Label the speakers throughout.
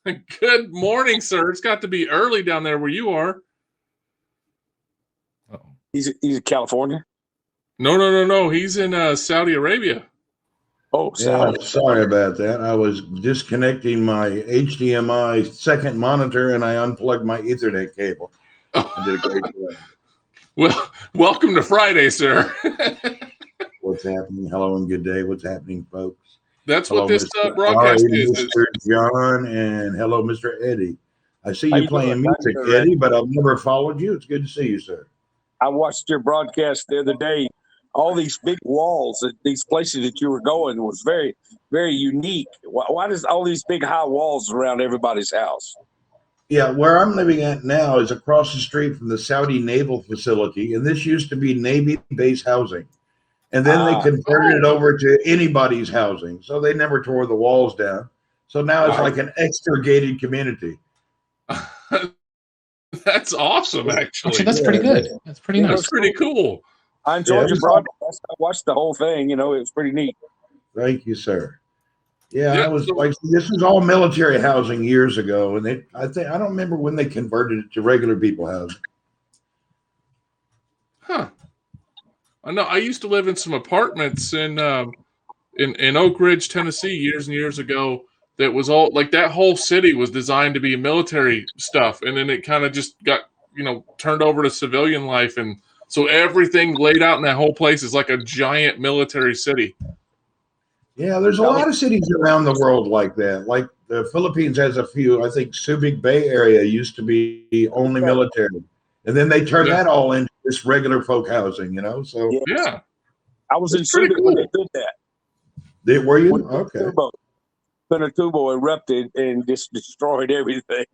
Speaker 1: Good morning, sir. It's got to be early down there where you are.
Speaker 2: Uh-oh.
Speaker 3: He's in California.
Speaker 1: No. He's in Saudi Arabia.
Speaker 3: Oh,
Speaker 4: Yeah,
Speaker 3: Saudi.
Speaker 4: sorry about that. I was disconnecting my HDMI second monitor and I unplugged my Ethernet cable. I did a great job.
Speaker 1: Well, welcome to Friday, sir.
Speaker 4: What's happening? Hello and good day. What's happening, folks?
Speaker 1: That's
Speaker 4: Hello,
Speaker 1: what this
Speaker 4: Mr.
Speaker 1: broadcast
Speaker 4: Ari,
Speaker 1: is.
Speaker 4: Mr. John, and hello, Mr. Eddie. I see
Speaker 3: How
Speaker 4: you
Speaker 3: you
Speaker 4: playing
Speaker 3: doing,
Speaker 4: music,
Speaker 3: Dr.
Speaker 4: Eddie, but I've never followed you. It's good to see you, sir.
Speaker 3: I watched your broadcast the other day. All these big walls at these places that you were going was very, very unique. Why does all these big high walls around everybody's house?
Speaker 4: Yeah, where I'm living at now is across the street from the Saudi Naval Facility, and this used to be Navy base housing. And then they converted it over to anybody's housing, so they never tore the walls down. So now it's like an extra gated community.
Speaker 1: That's awesome, actually.
Speaker 2: Actually, that's pretty good. That's pretty nice.
Speaker 1: That's pretty cool.
Speaker 3: I enjoyed your
Speaker 4: it's
Speaker 3: broadcast. I watched the whole thing. You know, it was pretty neat.
Speaker 4: Thank you, sir. Yeah,
Speaker 1: Yeah,
Speaker 4: I was
Speaker 1: so-
Speaker 4: like, this was all military housing years ago, and I don't remember when they converted it to regular people housing.
Speaker 1: Huh. I know. I used to live in some apartments in Oak Ridge, Tennessee, years and years ago. That was all like that whole city was designed to be military stuff, and then it kind of just got turned over to civilian life, and so everything laid out in that whole place is like a giant military city.
Speaker 4: Yeah, there's a lot of cities around the world like that. Like the Philippines has a few. I think Subic Bay area used to be only military, and then they turned that all into this regular folk housing. So
Speaker 1: Yeah,
Speaker 3: I was in
Speaker 1: It's pretty
Speaker 3: Subic when
Speaker 1: cool.
Speaker 3: they did that.
Speaker 4: were you
Speaker 3: When
Speaker 4: okay?
Speaker 3: Pinatubo erupted and just destroyed everything.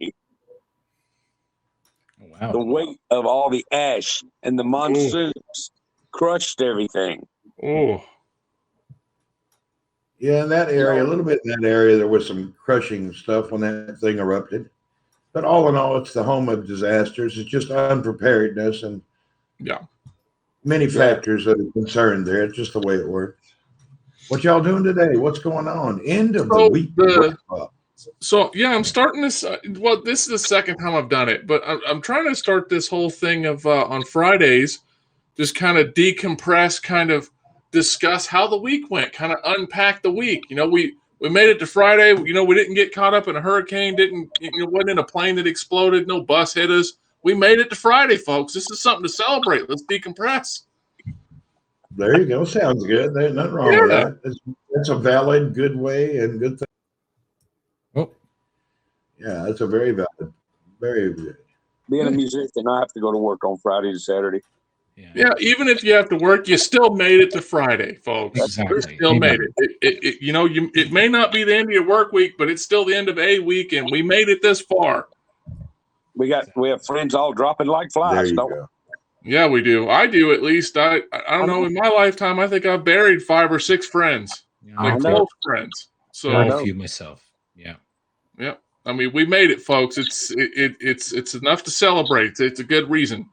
Speaker 2: Wow.
Speaker 3: The weight of all the ash and the monsoons crushed everything.
Speaker 1: Oh,
Speaker 4: Yeah, in that area, a little bit in that area, there was some crushing stuff when that thing erupted. But all in all, it's the home of disasters. It's just unpreparedness and many factors that are concerned there. It's just the way it works. What y'all doing today? What's going on? End of the week.
Speaker 1: So yeah, I'm starting this. Well, this is the second time I've done it, but I'm trying to start this whole thing of on Fridays, just kind of decompress, kind of discuss how the week went, kind of unpack the week. We made it to Friday. We didn't get caught up in a hurricane. Wasn't in a plane that exploded. No bus hit us. We made it to Friday, folks. This is something to celebrate. Let's decompress.
Speaker 4: There you go. Sounds good. There's nothing wrong with that. That's a valid, good way and good thing.
Speaker 2: Oh.
Speaker 4: Yeah, that's a very valid, very good.
Speaker 3: Being a musician, I have to go to work on Friday and Saturday.
Speaker 1: Yeah, even if you have to work, you still made it to Friday, folks.
Speaker 2: Exactly.
Speaker 1: You still made it. It may not be the end of your work week, but it's still the end of a week, and we made it this far.
Speaker 3: We have friends all dropping like
Speaker 4: There
Speaker 3: flies.
Speaker 4: you
Speaker 3: Don't we?
Speaker 4: go.
Speaker 1: Yeah, we do. I do, at least. I don't know. In my lifetime, I think I've buried 5 or 6 friends, like close friends. So
Speaker 2: a few myself. Yeah.
Speaker 1: I mean, we made it, folks. It's enough to celebrate. It's a good reason.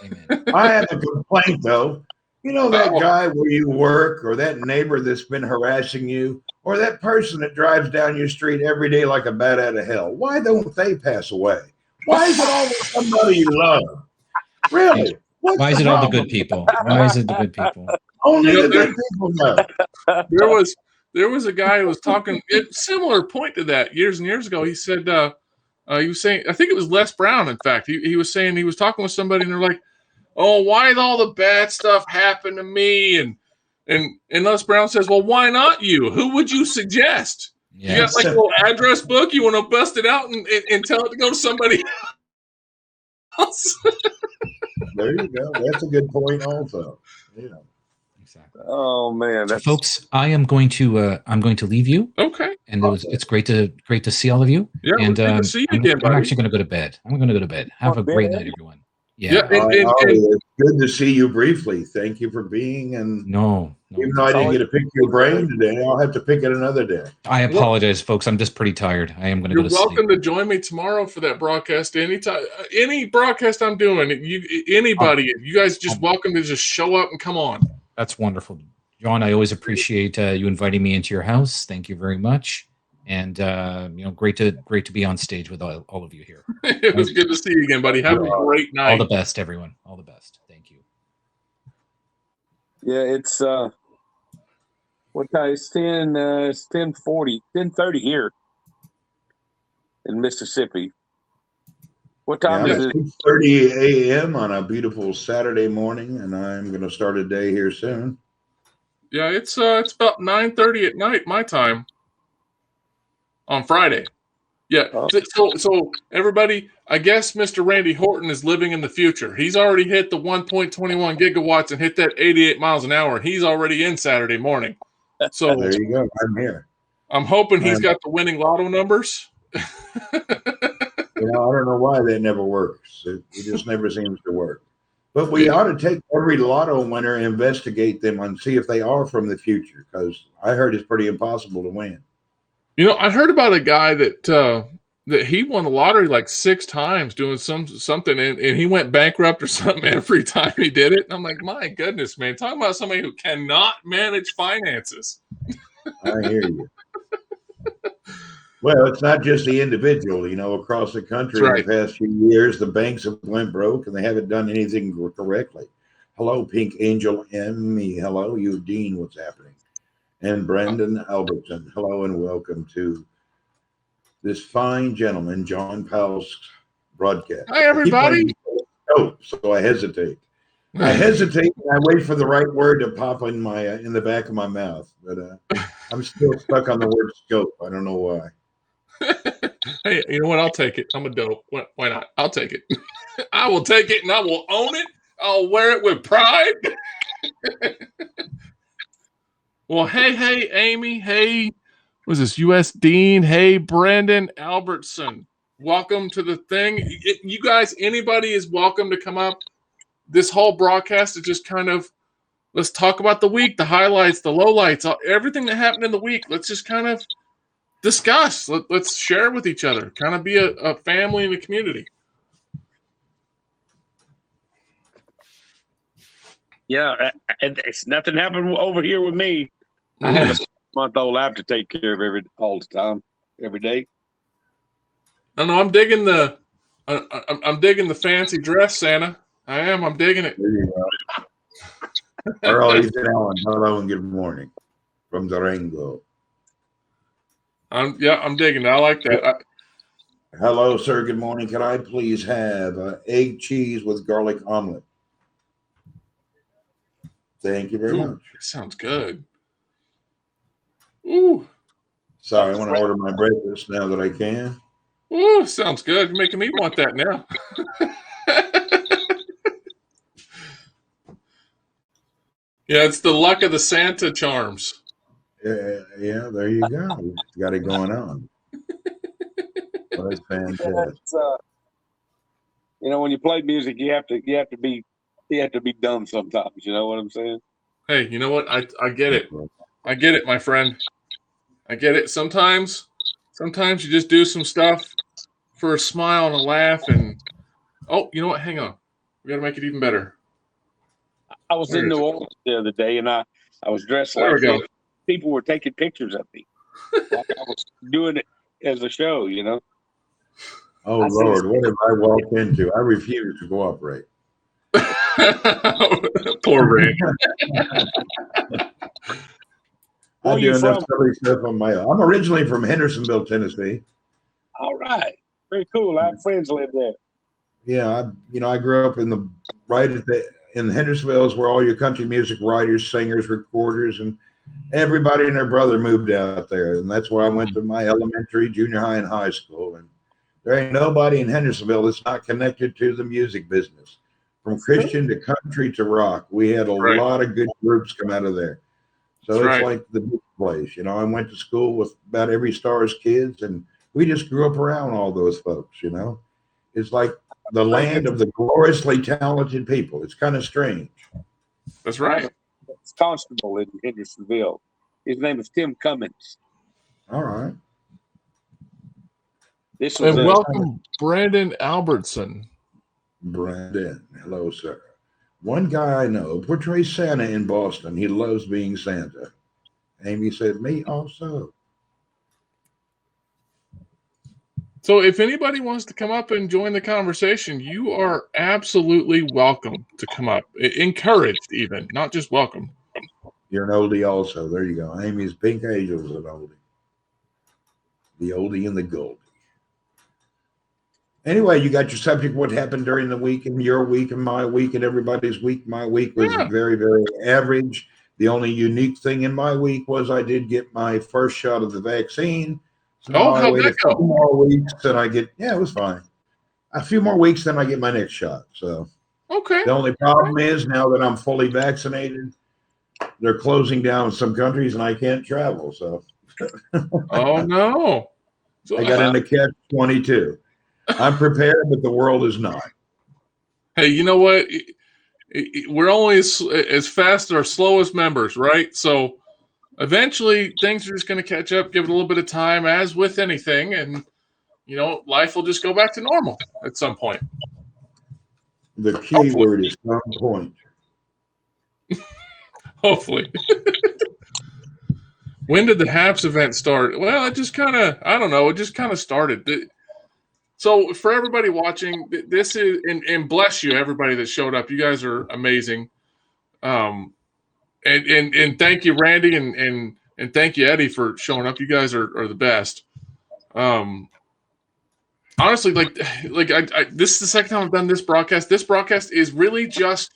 Speaker 2: Amen.
Speaker 4: I have a complaint though. That guy where you work, or that neighbor that's been harassing you, or that person that drives down your street every day like a bat out of hell. Why don't they pass away? Why is it always somebody you love? Really?
Speaker 2: Why is it all the good people? Why is it the good people?
Speaker 4: Only the good people know.
Speaker 1: There was a guy who was talking similar point to that years and years ago. He said he was saying, I think it was Les Brown. In fact, he was saying he was talking with somebody, and they're like, "Oh, why did all the bad stuff happen to me?" And Les Brown says, "Well, why not you? Who would you suggest? You got like a little address book? You want to bust it out and tell it to go to somebody else?"
Speaker 4: There you go. That's a good point also. Yeah.
Speaker 2: Exactly.
Speaker 3: Oh man,
Speaker 2: So, folks, I'm going to leave you.
Speaker 1: Okay.
Speaker 2: And it's great to see all of you.
Speaker 1: Yeah,
Speaker 2: and
Speaker 1: good to see you again,
Speaker 2: I'm
Speaker 1: buddy.
Speaker 2: actually going to go to bed. Have a great night, everyone. Yeah.
Speaker 4: It's good to see you briefly. Thank you for being. And
Speaker 2: No.
Speaker 4: even though I didn't get to pick your brain today, I'll have to pick it another day.
Speaker 2: I apologize, folks. I'm just pretty tired. I am going to go
Speaker 1: You're
Speaker 2: to
Speaker 1: welcome
Speaker 2: sleep.
Speaker 1: to join me tomorrow for that broadcast. Anytime, any broadcast I'm doing, anybody, you guys just welcome to just show up and come on.
Speaker 2: That's wonderful. John, I always appreciate you inviting me into your house. Thank you very much. And great to be on stage with all of you here.
Speaker 1: It was good to see you again, buddy. Have a great night.
Speaker 2: All the best, everyone. All the best. Thank you.
Speaker 3: Yeah, it's what time? It's 10:30 here in Mississippi. What time is it?
Speaker 4: 6:30 a.m. on a beautiful Saturday morning, and I'm going to start a day here soon.
Speaker 1: Yeah, it's about 9:30 at night my time on Friday. Yeah, so everybody, I guess Mr. Randy Horton is living in the future. He's already hit the 1.21 gigawatts and hit that 88 miles an hour. He's already in Saturday morning. So
Speaker 4: there you go. I'm here.
Speaker 1: I'm hoping he's got the winning lotto numbers.
Speaker 4: I don't know why that never works. It just never seems to work. But we ought to take every lotto winner, investigate them, and see if they are from the future, because I heard it's pretty impossible to win.
Speaker 1: I heard about a guy that he won the lottery like 6 times doing something, and he went bankrupt or something every time he did it. And I'm like, my goodness, man, talking about somebody who cannot manage finances.
Speaker 4: I hear you. Well, it's not just the individual, across the country in the past few years, the banks have went broke and they haven't done anything correctly. Hello, Pink Angel Emmy. Hello, Eugene. What's happening? And Brandon Albertson. Hello and welcome to this fine gentleman, John Powell's broadcast.
Speaker 1: Hi, everybody.
Speaker 4: So I hesitate. I hesitate and I wait for the right word to pop in the back of my mouth, but I'm still stuck on the word scope. I don't know why.
Speaker 1: Hey, you know what? I'll take it. I'm a dope. Why not? I'll take it. I will take it and I will own it. I'll wear it with pride. Well, hey, Amy. Hey, what is this? U.S. Dean. Hey, Brandon Albertson. Welcome to the thing. You guys, anybody is welcome to come up. This whole broadcast is just kind of, let's talk about the week, the highlights, the lowlights, everything that happened in the week. Let's just kind of discuss. Let's share with each other. Kind of be a family and a community.
Speaker 3: Yeah, it's nothing happened over here with me. I have a 6-month-old I have to take care of all the time, every day.
Speaker 1: No, I'm digging I'm digging the fancy dress, Santa. I am. I'm digging it.
Speaker 4: There you go. Early Allen, hello and good morning from Durango.
Speaker 1: I'm digging it. I like that.
Speaker 4: Hello, sir. Good morning. Can I please have egg cheese with garlic omelet? Thank you very much.
Speaker 1: That sounds good. Ooh.
Speaker 4: Sorry, I want to order my breakfast now that I can.
Speaker 1: Ooh, sounds good. You're making me want that now. Yeah, it's the luck of the Santa charms.
Speaker 4: Yeah, there you go. You got it going on. That's fantastic.
Speaker 3: When you play music, you have to be dumb sometimes. You know what I'm saying?
Speaker 1: Hey, you know what? I get it. I get it, my friend. I get it. Sometimes you just do some stuff for a smile and a laugh, and you know what? Hang on. We got to make it even better.
Speaker 3: I was in New Orleans the other day, and I was dressed
Speaker 1: like
Speaker 3: people were taking pictures of me. Like I was doing it as a show,
Speaker 4: Oh, Lord, what have I walked into? I refuse to cooperate.
Speaker 1: Poor Rick.
Speaker 4: I do enough silly stuff on my own. I'm originally from Hendersonville, Tennessee.
Speaker 3: All right. Very cool. I have friends live there.
Speaker 4: Yeah, I grew up in Hendersonville is where all your country music writers, singers, recorders, and everybody and their brother moved out there. And that's where I went to my elementary, junior high, and high school. And there ain't nobody in Hendersonville that's not connected to the music business. From Christian to country to rock, we had a lot of good groups come out of there. So it's like the big place. I went to school with about every star's kids, and we just grew up around all those folks, It's like the land of the gloriously talented people. It's kind of strange.
Speaker 1: That's right.
Speaker 3: It's Constable in Hendersonville. His name is Tim Cummins.
Speaker 4: All right.
Speaker 1: And welcome, Brandon Albertson.
Speaker 4: Brandon, hello, sir. One guy I know portrays Santa in Boston. He loves being Santa. Amy said, me also.
Speaker 1: So if anybody wants to come up and join the conversation, you are absolutely welcome to come up. Encouraged, even, not just welcome.
Speaker 4: You're an oldie also. There you go. Amy's Pink Angel's an oldie. The oldie and the goldie. Anyway, you got your subject, what happened during the week and your week and my week and everybody's week. My week was very, very average. The only unique thing in my week was I did get my first shot of the vaccine. So
Speaker 1: how'd that go?
Speaker 4: A few more weeks and I get, it was fine. A few more weeks, then I get my next shot. So
Speaker 1: okay.
Speaker 4: The only problem is now that I'm fully vaccinated, they're closing down some countries and I can't travel. So
Speaker 1: oh no. So,
Speaker 4: I got into catch-22. I'm prepared, but the world is not.
Speaker 1: Hey, you know what? We're only as fast or slow as members, right? So eventually things are just going to catch up, give it a little bit of time, as with anything, and life will just go back to normal at some point.
Speaker 4: The key word is some point.
Speaker 1: Hopefully. When did the HAPS event start? Well, it just kind of, I don't know, it just kind of started. So for everybody watching, this is, and bless you, everybody that showed up. You guys are amazing. And thank you, Randy, and thank you, Eddie, for showing up. You guys are the best. Honestly, like this is the second time I've done this broadcast. This broadcast is really just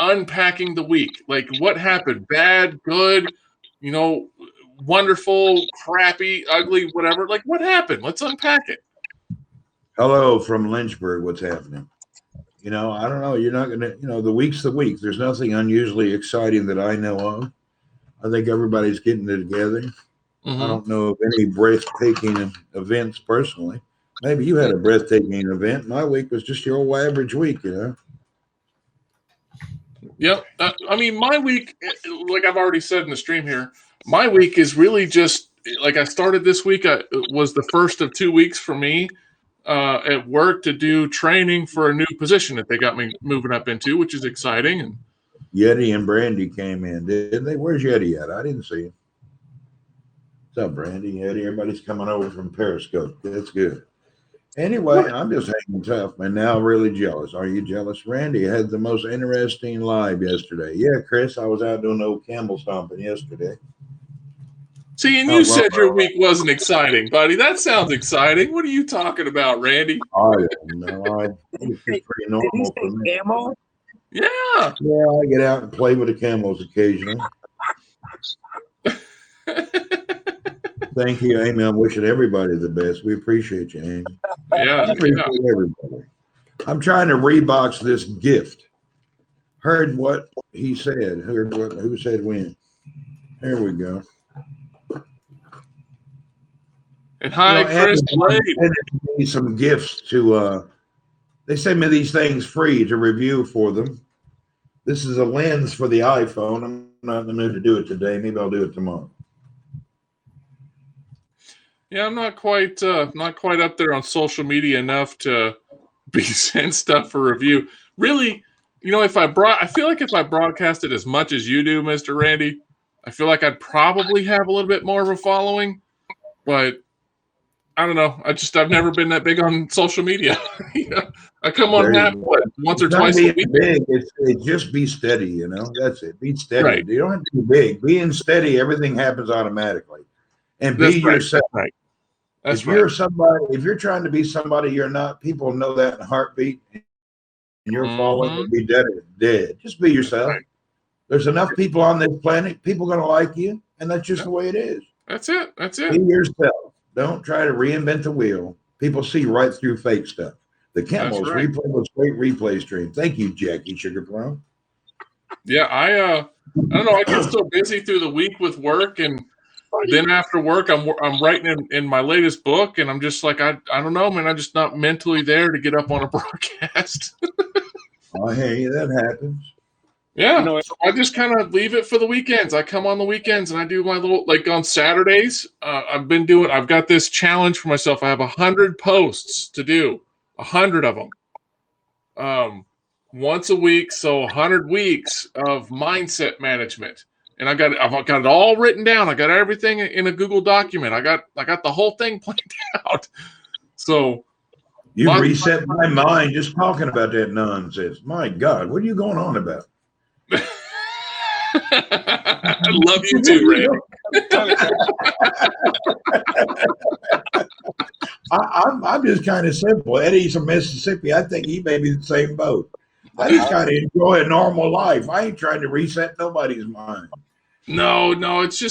Speaker 1: unpacking the week. Like what happened, bad, good, wonderful, crappy, ugly, whatever. Like what happened? Let's unpack it.
Speaker 4: Hello from Lynchburg. What's happening? I don't know. You're not going to, the week's the week. There's nothing unusually exciting that I know of. I think everybody's getting it together.
Speaker 1: Mm-hmm.
Speaker 4: I don't know of any breathtaking events personally. Maybe you had a breathtaking event. My week was just your old average week,
Speaker 1: Yep. I mean, my week, like I've already said in the stream here, my week is really just like I started this week. It was the first of 2 weeks for me at work to do training for a new position that they got me moving up into, which is exciting. And
Speaker 4: Yeti and Brandy came in, didn't they? Where's Yeti at? I didn't see him. What's up, Brandy? Yeti, everybody's coming over from Periscope. That's good. Anyway, I'm just hanging tough, man. Now really jealous. Are you jealous? Randy had the most interesting live yesterday. Yeah, Chris, I was out doing old camel stomping yesterday.
Speaker 1: See, and you said your week wasn't exciting, buddy. That sounds exciting. What are you talking about, Randy?
Speaker 4: I don't know. It's pretty normal for me.
Speaker 3: Camel?
Speaker 1: Yeah.
Speaker 4: Yeah, I get out and play with the camels occasionally. Thank you, Amy. I'm wishing everybody the best. We appreciate you, Amy.
Speaker 1: Yeah.
Speaker 4: Everybody. I'm trying to rebox this gift. Heard what he said. Who said when? There we go.
Speaker 1: And hi, Chris Blade.
Speaker 4: They sent me some gifts to. They send me these things free to review for them. This is a lens for the iPhone. I'm not in the mood to do it today. Maybe I'll do it tomorrow.
Speaker 1: Yeah, I'm not quite up there on social media enough to be sent stuff for review. Really, I feel like if I broadcasted as much as you do, Mr. Randy, I feel like I'd probably have a little bit more of a following. But I don't know. I've never been that big on social media. I come on once or twice a week.
Speaker 4: Big. It's just be steady, That's it. Be steady.
Speaker 1: Right.
Speaker 4: You don't have to be big. Being steady, everything happens automatically. And be yourself.
Speaker 1: Right.
Speaker 4: If you're trying to be somebody you're not, people know that in a heartbeat. And you're falling and be dead. Just be yourself.
Speaker 1: Right.
Speaker 4: There's enough people on this planet. People are going to like you. And that's just the way it is.
Speaker 1: That's it.
Speaker 4: Be yourself. Don't try to reinvent the wheel. People see right through fake stuff. The Camels replay was great replay stream. Thank you, Jackie Sugar Plum.
Speaker 1: Yeah, I don't know. I get so busy through the week with work, and then after work, I'm writing in my latest book, and I'm just like, I don't know, man. I'm just not mentally there to get up on a broadcast.
Speaker 4: Oh, hey, that happens.
Speaker 1: Yeah, so I just kind of leave it for the weekends. I come on the weekends and I do my little, like on Saturdays. I've got this challenge for myself. I have 100 posts to do, 100 of them, once a week. So 100 weeks of mindset management, and I've got it all written down. I got everything in a Google document. I got the whole thing planned out. So
Speaker 4: You
Speaker 1: Lots-
Speaker 4: reset my mind just talking about that nonsense. My God, what are you going on about?
Speaker 1: I love you too, Randy.
Speaker 4: I'm just kind of simple. Eddie's from Mississippi. I think he may be the same boat. I just kind of enjoy a normal life. I ain't trying to reset nobody's mind.
Speaker 1: No, it's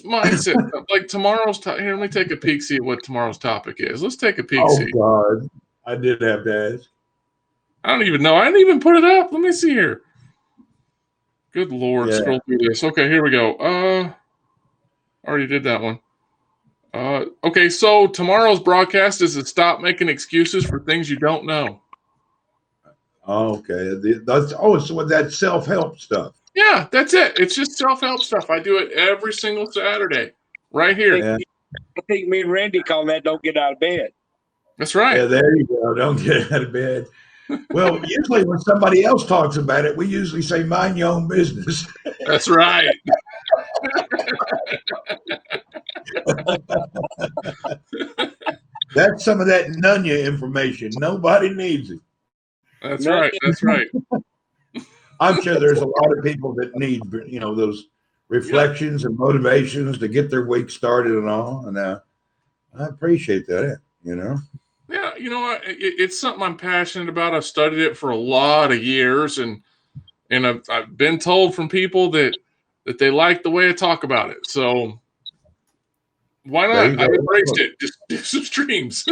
Speaker 1: mindset. Like tomorrow's here, let me take a peek, see what tomorrow's topic is. Let's take a peek,
Speaker 4: Oh
Speaker 1: see.
Speaker 4: God, I did have to ask.
Speaker 1: I don't even know. I didn't even put it up. Let me see here. Good Lord,
Speaker 4: Yeah.
Speaker 1: scroll through this. Okay, here we go. Already did that one. Okay, so tomorrow's broadcast is to stop making excuses for things you don't know.
Speaker 4: Okay, so that self-help stuff.
Speaker 1: Yeah, that's it. It's just self-help stuff. I do it every single Saturday, right here.
Speaker 4: Yeah.
Speaker 3: I think me and Randy call that "Don't Get Out of Bed."
Speaker 1: That's right.
Speaker 4: Yeah, there you go. Don't get out of bed. Well, usually when somebody else talks about it, we usually say, mind your own business.
Speaker 1: That's right.
Speaker 4: That's some of that Nunya information. Nobody needs it.
Speaker 1: That's right. That's right.
Speaker 4: I'm sure there's a lot of people that need, those reflections and motivations to get their week started and all. And I appreciate that,
Speaker 1: Yeah, you know what? It's something I'm passionate about. I've studied it for a lot of years, and I've been told from people that they like the way I talk about it. So why not? I embraced it. Just do some streams.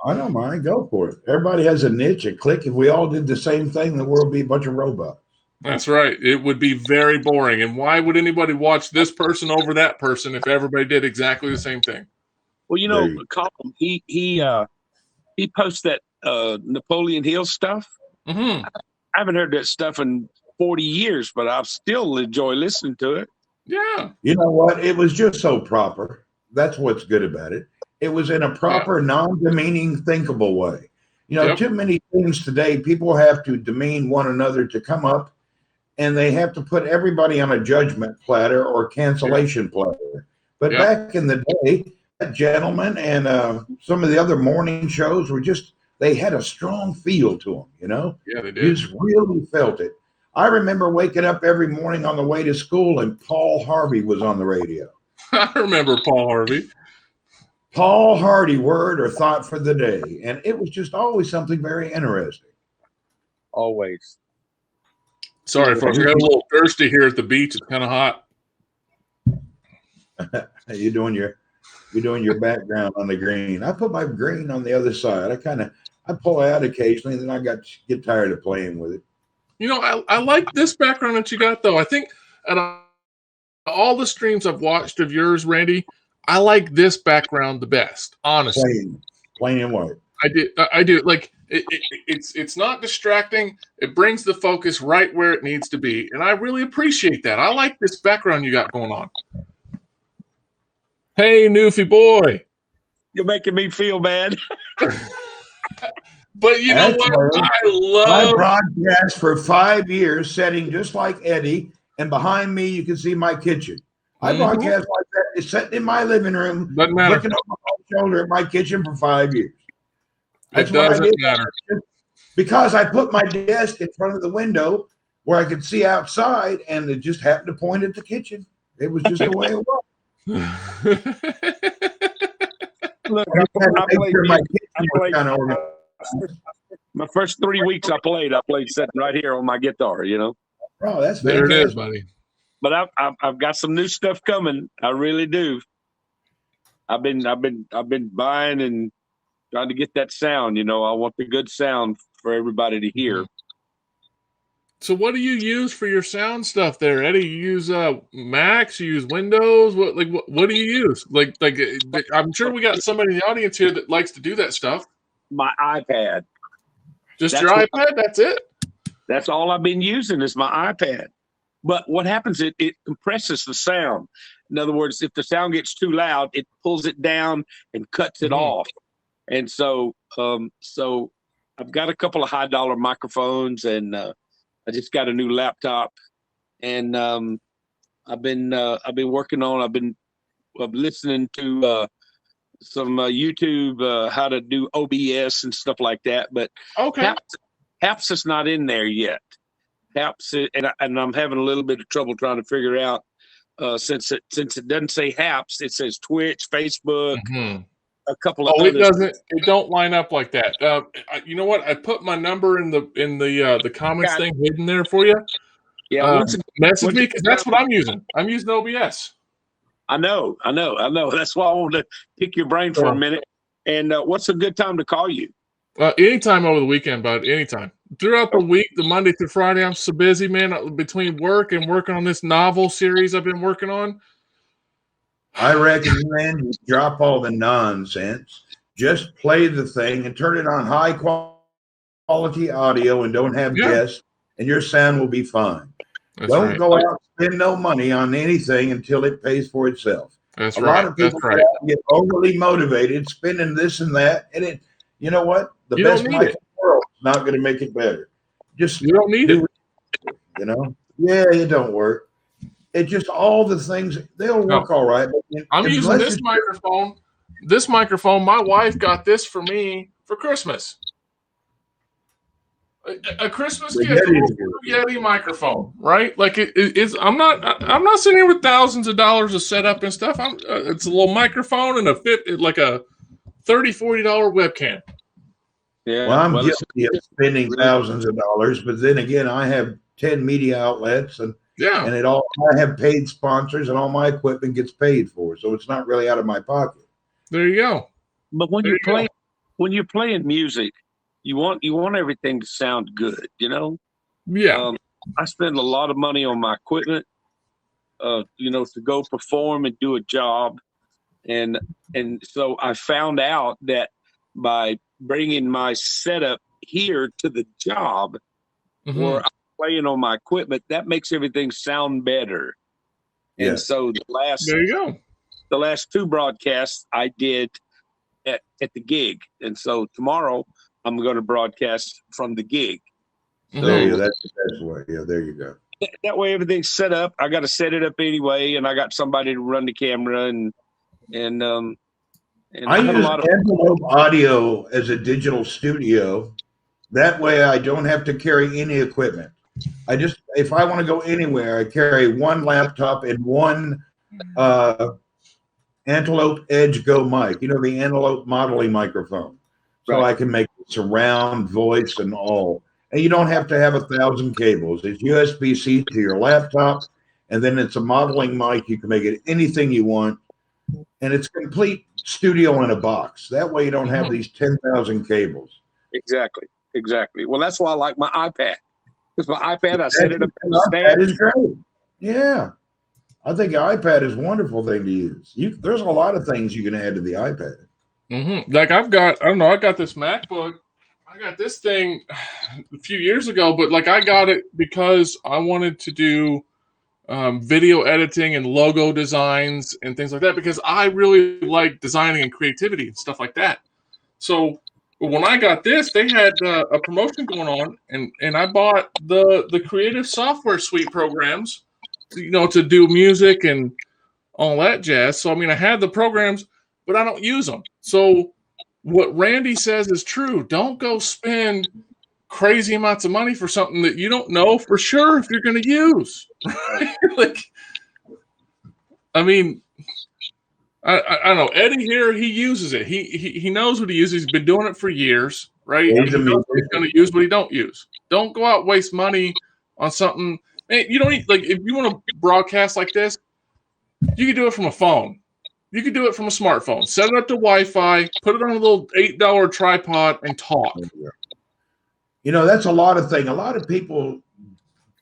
Speaker 4: I don't mind. Go for it. Everybody has a niche, a click. If we all did the same thing, the world would be a bunch of robots.
Speaker 1: That's right. It would be very boring. And why would anybody watch this person over that person if everybody did exactly the same thing?
Speaker 3: Well, Colin, he posts that Napoleon Hill stuff.
Speaker 1: Mm-hmm.
Speaker 3: I haven't heard that stuff in 40 years, but I still enjoy listening to it.
Speaker 1: Yeah.
Speaker 4: You know what? It was just so proper. That's what's good about it. It was in a proper, non-demeaning, thinkable way. Too many things today, people have to demean one another to come up, and they have to put everybody on a judgment platter or cancellation platter. But back in the day, that gentleman and some of the other morning shows were they had a strong feel to them,
Speaker 1: Yeah, they did.
Speaker 4: You just really felt it. I remember waking up every morning on the way to school, and Paul Harvey was on the radio.
Speaker 1: I remember Paul Harvey.
Speaker 4: Paul Hardy, word or thought for the day. And it was just always something very interesting.
Speaker 3: Always.
Speaker 1: Sorry, folks. I got a little thirsty here at the beach. It's kind of hot.
Speaker 4: You're doing your background on the green. I put my green on the other side. I pull out occasionally, and then I get tired of playing with it.
Speaker 1: I like this background that you got, though. I think out of all the streams I've watched of yours, Randy, I like this background the best, honestly.
Speaker 4: Plain and white.
Speaker 1: I do. Like it's not distracting. It brings the focus right where it needs to be, and I really appreciate that. I like this background you got going on. Hey, Newfie boy,
Speaker 3: you're making me feel bad.
Speaker 1: But you know what?
Speaker 4: I broadcast for 5 years, setting just like Eddie, and behind me you can see my kitchen. I broadcast like that. It's sitting in my living room, looking over my shoulder at my kitchen for 5 years.
Speaker 1: That's what I did. Matter.
Speaker 4: Because I put my desk in front of the window where I could see outside, and it just happened to point at the kitchen. It was just the way it was.
Speaker 3: Look, my first 3 weeks I played sitting right here on my guitar,
Speaker 4: Oh, that's fantastic.
Speaker 1: There it is, buddy.
Speaker 3: But I've got some new stuff coming. I really do. I've been buying and trying to get that sound. I want the good sound for everybody to hear.
Speaker 1: So what do you use for your sound stuff there, Eddie? You use Macs, you use Windows? What do you use? Like I'm sure we got somebody in the audience here that likes to do that stuff.
Speaker 3: My iPad.
Speaker 1: Just your iPad? That's it?
Speaker 3: That's all I've been using is my iPad. But what happens, it compresses the sound. In other words, if the sound gets too loud, it pulls it down and cuts it off. And so I've got a couple of $high microphones, and I just got a new laptop, and I've been working on. I've been listening to YouTube how to do OBS and stuff like that. But
Speaker 1: Okay.
Speaker 3: Haps is not in there yet. Haps, and I'm having a little bit of trouble trying to figure out since it doesn't say Haps, it says Twitch, Facebook, a couple of.
Speaker 1: Oh, it doesn't. It don't line up like that. You know what? I put my number in the comments thing hidden there for you.
Speaker 3: Yeah,
Speaker 1: message me because that's what I'm using. I'm using OBS.
Speaker 3: I know. That's why I wanted to pick your brain for a minute. And what's a good time to call you?
Speaker 1: Anytime over the weekend, bud. Anytime. Throughout the week, the Monday through Friday, I'm so busy, man. Between work and working on this novel series I've been working on.
Speaker 4: I recommend you drop all the nonsense. Just play the thing and turn it on high quality audio and don't have guests, and your sound will be fine. Don't go out and spend no money on anything until it pays for itself.
Speaker 1: That's
Speaker 4: a
Speaker 1: right.
Speaker 4: lot of people get overly motivated spending this and that, and you know what? The best mic in the world is not going to make it better. Just
Speaker 1: you don't need it.
Speaker 4: You know? Yeah, it don't work. It just all the things they'll work all right.
Speaker 1: I'm using this microphone. This microphone, my wife got this for me for Christmas. A Christmas gift, a Yeti microphone, right? Like it's. I'm not sitting here with thousands of dollars to set up and stuff. It's a little microphone and like a $30-$40 webcam.
Speaker 4: Yeah. Well, I'm guilty of spending thousands of dollars, but then again, I have 10 media outlets and I have paid sponsors and all my equipment gets paid for, so it's not really out of my pocket.
Speaker 1: There you go.
Speaker 3: But when you're playing music, you want everything to sound good, you know?
Speaker 1: Yeah.
Speaker 3: I spend a lot of money on my equipment, to go perform and do a job. And so I found out that by bringing my setup here to the job where I'm playing on my equipment, that makes everything sound better. Yeah. And so the last two broadcasts I did at the gig. And so tomorrow I'm going to broadcast from the gig.
Speaker 4: So that's the best way. Yeah, there you go.
Speaker 3: That way everything's set up. I got to set it up anyway, and I got somebody to run the camera and
Speaker 4: I use Envelope Audio as a digital studio. That way I don't have to carry any equipment. If I want to go anywhere, I carry one laptop and one Antelope Edge Go mic, the Antelope modeling microphone. So I can make surround voice and all. And you don't have to have 1,000 cables. It's USB-C to your laptop, and then it's a modeling mic. You can make it anything you want. And it's complete studio in a box. That way you don't have these 10,000 cables.
Speaker 3: Exactly. Well, that's why I like my iPad. Because my iPad, I set it up on the stand.
Speaker 4: That is great. Yeah. I think an iPad is a wonderful thing to use. There's a lot of things you can add to the iPad.
Speaker 1: Like I got this MacBook. I got this thing a few years ago, but like I got it because I wanted to do video editing and logo designs and things like that because I really like designing and creativity and stuff like that. So when I got this, they had a promotion going on, and I bought the Creative Software Suite programs, to do music and all that jazz. So I mean, I had the programs, but I don't use them. So what Randy says is true. Don't go spend crazy amounts of money for something that you don't know for sure if you're going to use. Like, I mean, I don't know. Eddie here, he uses it. He knows what he uses. He's been doing it for years, right? He knows what he's going to use, but he don't use. Don't go out and waste money on something. You don't need, like, if you want to broadcast like this, you can do it from a phone. You can do it from a smartphone. Set it up to Wi-Fi, put it on a little $8 tripod, and talk.
Speaker 4: That's a lot of things. A lot of people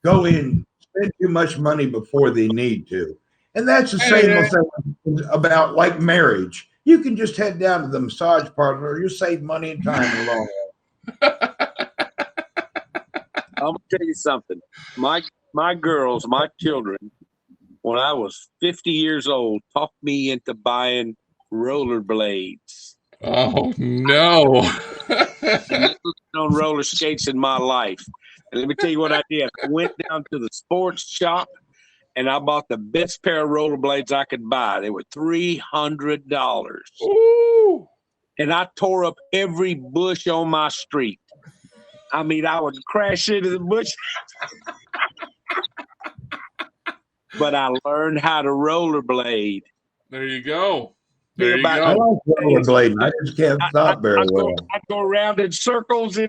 Speaker 4: go in, spend too much money before they need to. And that's the same thing about like marriage. You can just head down to the massage parlor. You save money and time in the long run.
Speaker 3: I'm going to tell you something. My girls, my children, when I was 50 years old, talked me into buying rollerblades.
Speaker 1: Oh, no.
Speaker 3: On roller skates in my life. And let me tell you what I did. I went down to the sports shop and I bought the best pair of rollerblades I could buy. They were $300.
Speaker 1: Ooh.
Speaker 3: And I tore up every bush on my street. I mean, I would crash into the bush. But I learned how to rollerblade.
Speaker 1: There you go. There you
Speaker 3: I
Speaker 4: I
Speaker 1: go.
Speaker 4: like rollerblading. I just can't stop very well.
Speaker 3: I'd go around in circles, you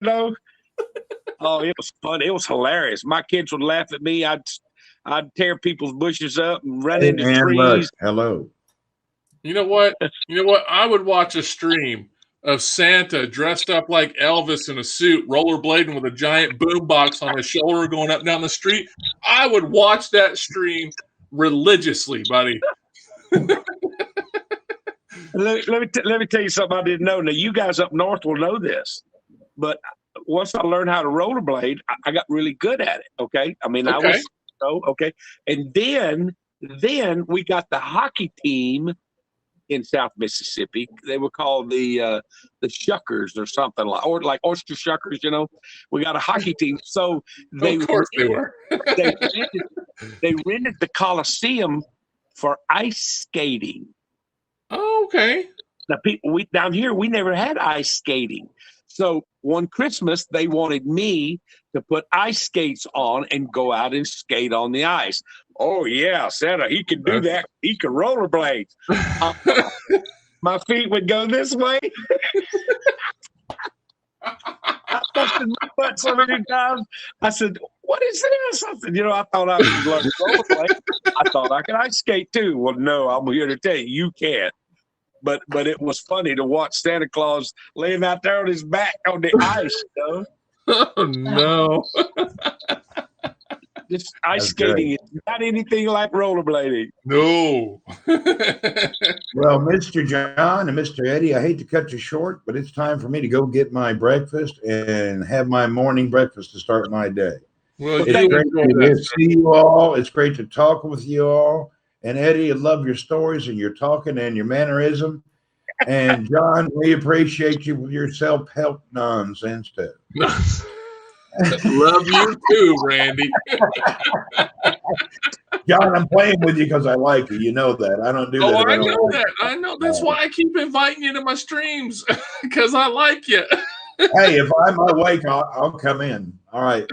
Speaker 3: know. Oh, it was fun. It was hilarious. My kids would laugh at me. I'd tear people's bushes up and run into
Speaker 4: And
Speaker 3: trees.
Speaker 4: look, hello.
Speaker 1: You know what? I would watch a stream of Santa dressed up like Elvis in a suit, rollerblading with a giant boombox on his shoulder going up and down the street. I would watch that stream religiously, buddy.
Speaker 3: Let me tell you something I didn't know. Now, you guys up north will know this, but once I learned how to rollerblade, I got really good at it. Okay, I mean,
Speaker 1: Okay.
Speaker 3: okay, and then we got the hockey team in South Mississippi. They were called the Shuckers or something like Oyster Shuckers. You know, we got a hockey team. So
Speaker 1: Of course they were.
Speaker 3: they rented the Coliseum for ice skating.
Speaker 1: Oh, okay.
Speaker 3: Now, we down here, we never had ice skating. So one Christmas, they wanted me to put ice skates on and go out and skate on the ice. Oh, yeah, Santa, he could do that. He could rollerblade. My feet would go this way. I busted my butt so many times. I said, what is this? I said, I thought I could learn to rollerblade. I thought I could ice skate too. Well, no, I'm here to tell you, you can't. But it was funny to watch Santa Claus laying out there on his back on the ice,
Speaker 1: Oh, no.
Speaker 3: This ice
Speaker 4: That's
Speaker 3: skating is not anything like rollerblading.
Speaker 1: No.
Speaker 4: Well, Mr. John and Mr. Eddie, I hate to cut you short, but it's time for me to go get my breakfast and have my morning breakfast to start my day.
Speaker 1: Well,
Speaker 4: It's
Speaker 1: you
Speaker 4: great
Speaker 1: enjoy
Speaker 4: to
Speaker 1: that.
Speaker 4: see you all. It's great to talk with you all. And Eddie, I love your stories and your talking and your mannerism. And John, we appreciate you with your self-help nonsense too.
Speaker 1: Love you too, Randy.
Speaker 4: John, I'm playing with you because I like you. You know that. I don't do that.
Speaker 1: Oh,
Speaker 4: if
Speaker 1: I
Speaker 4: don't
Speaker 1: know
Speaker 4: like
Speaker 1: that. I know. That's why I keep inviting you to my streams because I like you.
Speaker 4: you. Hey, if I'm awake, I'll come in. All right.